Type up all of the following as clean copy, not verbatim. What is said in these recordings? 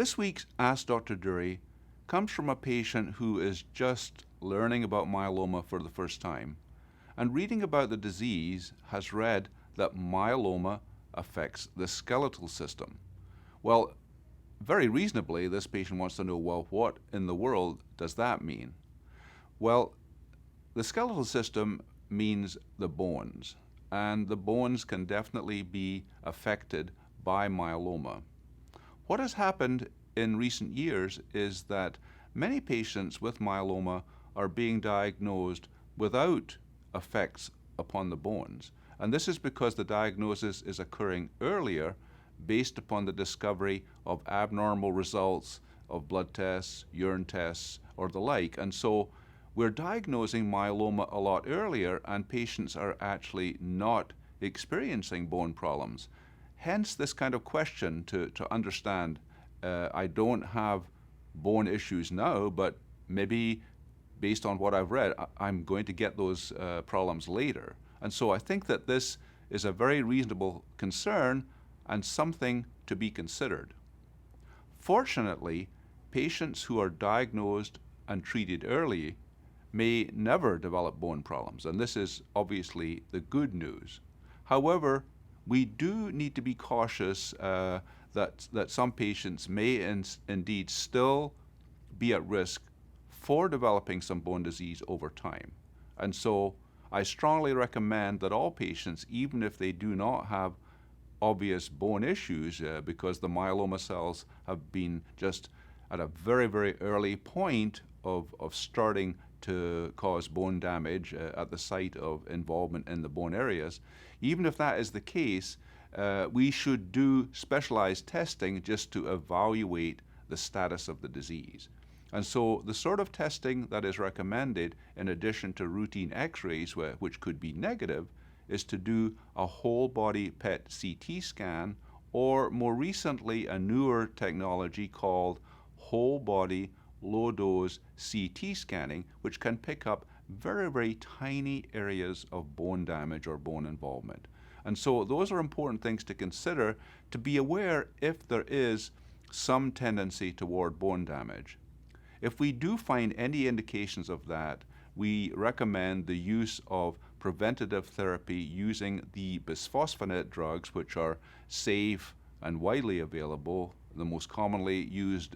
This week's Ask Dr. Durie comes from a patient who is just learning about myeloma for the first time, and reading about the disease has read that myeloma affects the skeletal system. Well, very reasonably, this patient wants to know, well, what in the world does that mean? Well, the skeletal system means the bones, and the bones can definitely be affected by myeloma. What has happened in recent years is that many patients with myeloma are being diagnosed without effects upon the bones. And this is because the diagnosis is occurring earlier based upon the discovery of abnormal results of blood tests, urine tests, or the like. And so we're diagnosing myeloma a lot earlier, and patients are actually not experiencing bone problems. Hence this kind of question to understand, I don't have bone issues now, but maybe based on what I've read, I'm going to get those problems later. And so I think that this is a very reasonable concern and something to be considered. Fortunately, patients who are diagnosed and treated early may never develop bone problems, and this is obviously the good news. However, we do need to be cautious that some patients may indeed still be at risk for developing some bone disease over time. And so I strongly recommend that all patients, even if they do not have obvious bone issues, because the myeloma cells have been just at a very, very early point of starting to cause bone damage at the site of involvement in the bone areas, even if that is the case, we should do specialized testing just to evaluate the status of the disease. And so the sort of testing that is recommended, in addition to routine x-rays, which could be negative, is to do a whole body PET CT scan, or more recently a newer technology called whole body low dose CT scanning, which can pick up very, very tiny areas of bone damage or bone involvement. And so those are important things to consider, to be aware if there is some tendency toward bone damage. If we do find any indications of that, we recommend the use of preventative therapy using the bisphosphonate drugs, which are safe and widely available. The most commonly used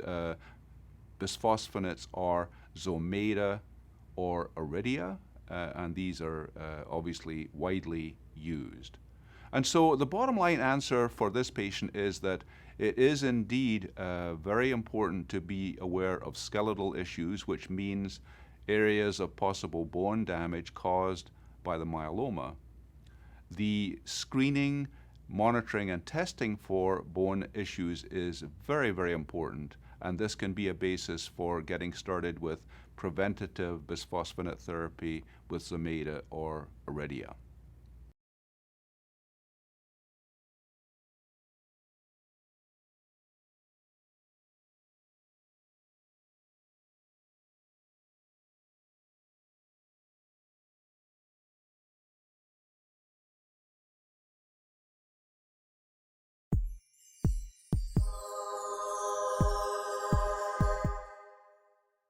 bisphosphonates are Zometa or Iridia, and these are obviously widely used. And so the bottom line answer for this patient is that it is indeed very important to be aware of skeletal issues, which means areas of possible bone damage caused by the myeloma. The screening, monitoring, and testing for bone issues is very, very important, and this can be a basis for getting started with preventative bisphosphonate therapy with Zometa or Iridia.